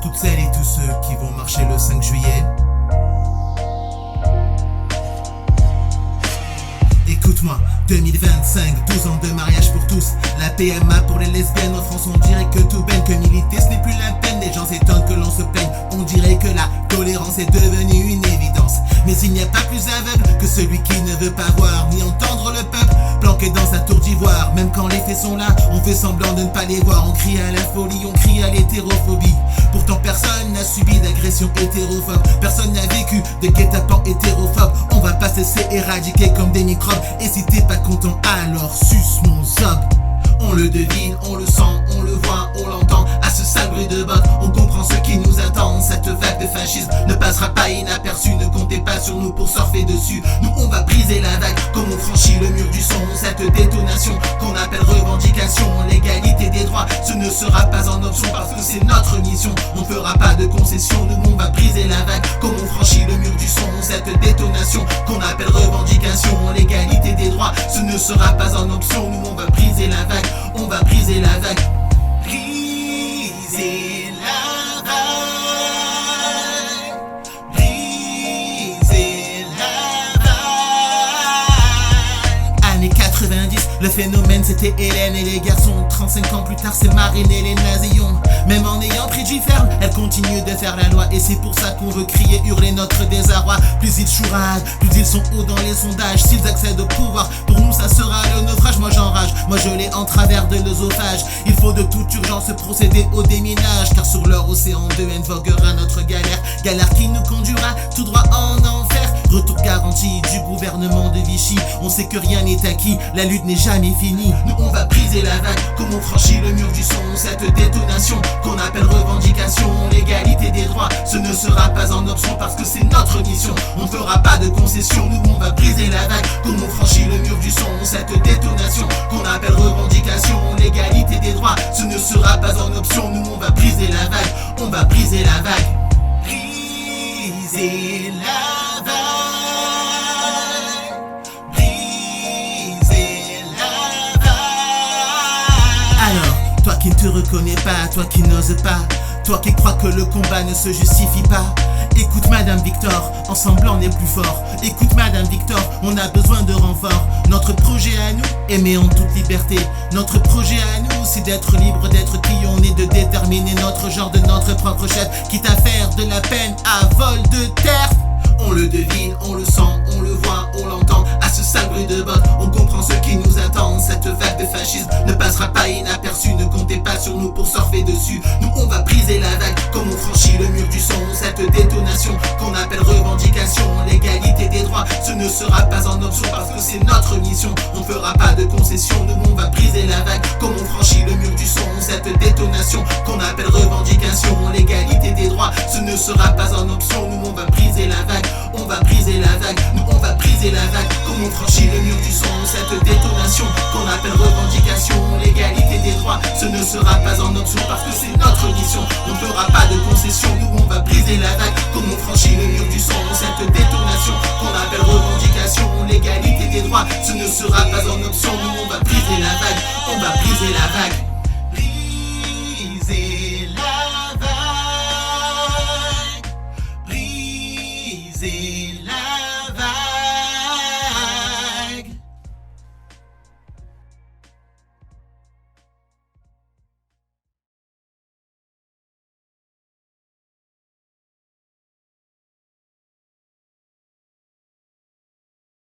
toutes celles et tous ceux qui vont marcher le 5 juillet. Écoute-moi, 2025, 12 ans de mariage pour tous. La PMA pour les lesbiennes en France, on dirait que tout baigne, que militer ce n'est plus la peine. Les gens s'étonnent que l'on se plaigne, on dirait que la tolérance est devenue une évidence. Mais il n'y a pas plus aveugle que celui qui ne veut pas voir ni entendre le peuple planqué dans sa tour d'ivoire. Même quand les faits sont là, on fait semblant de ne pas les voir. On crie à la folie, on crie à l'hétérophobie. Pourtant personne n'a subi d'agression hétérophobe, personne n'a vécu de guet-apens hétérophobes. On va pas cesser éradiquer comme des microbes. Et si t'es pas content, alors suce mon zob. On le devine, on le sent, on le voit, on l'entend. À ce sale bruit de bottes, on comprend ce qui nous attend. Cette vague de fascisme ne passera pas inaperçue. Ne comptez pas sur nous pour surfer dessus. Nous on va briser la vague comme on franchit le mur du son. Cette détonation qu'on appelle revendication, l'égalité des droits, ce ne sera pas en option parce que c'est notre mission. On fera pas de concession, nous on va briser la vague comme on franchit le mur du son. Cette détonation qu'on appelle revendication, l'égalité des droits, ce ne sera pas en option. Nous on va briser la vague, on va briser la vague. Briser la vague, briser la vague. Années 90, le phénomène c'était Hélène et les garçons. 35 ans plus tard c'est Marine et les Nazillons. Même en ayant pris du ferme, elle continue de faire la loi. Et c'est pour ça qu'on veut crier, hurler notre désarroi. Plus ils chouragent, plus ils sont hauts dans les sondages. S'ils accèdent au pouvoir, pour nous ça sera le naufrage. Moi j'enrage, moi je l'ai en travers de l'œsophage. Il faut de toute urgence procéder au déminage, car sur leur océan de haine voguera notre galère. Galère qui nous conduira tout droit en enfer. Retour garanti du gouvernement de Vichy. On sait que rien n'est acquis, la lutte n'est jamais finie. Nous on va briser la vague comme on franchit le mur du son. Cette détonation qu'on appelle revendication, l'égalité des droits, ce ne sera pas en option parce que c'est notre mission. On ne fera pas de concession, nous on va briser la vague comme on franchit le mur du son. Cette détonation qu'on appelle revendication, l'égalité des droits, ce ne sera pas en option. Nous on va briser la vague, on va briser la vague. Briser la vague, briser la vague. Alors, toi qui ne te reconnais pas, toi qui n'oses pas, toi qui crois que le combat ne se justifie pas, écoute Madame Victor, ensemble on est plus fort. Écoute Madame Victor, on a besoin de renfort. Notre projet à nous, aimer en toute liberté. Notre projet à nous, c'est d'être libre, d'être qui on est, de déterminer notre genre, de notre propre chef. Quitte à faire de la peine à vol de terre. On le devine, on le sent, on le voit, on l'entend. À ce sale bruit de bottes, on comprend ce qui nous attend. Cette vague de fascisme ne passera pas inaperçue. Ne comptez pas sur nous pour surfer dessus. Nous on va briser la vague comme on franchit le mur du son. Cette détonation qu'on appelle revendication, l'égalité des droits, ce ne sera pas en option parce que c'est notre mission. On ne fera pas de concession, nous on va briser la vague comme on franchit le mur du son. Cette détonation qu'on appelle revendication, l'égalité des droits, ce ne sera pas en option. Nous on va briser la vague, on va briser la vague, nous on va briser la vague comme on franchit le mur du son. Cette détonation qu'on appelle revendication, l'égalité des droits, ce ne sera pas en option parce que c'est notre mission. On ne fera pas de concession, nous on va briser la vague comme on franchit le mur du son. Cette détonation qu'on appelle revendication, l'égalité des droits, ce ne sera pas en option. Nous on va briser la vague, on va briser la vague. Briser la vague, briser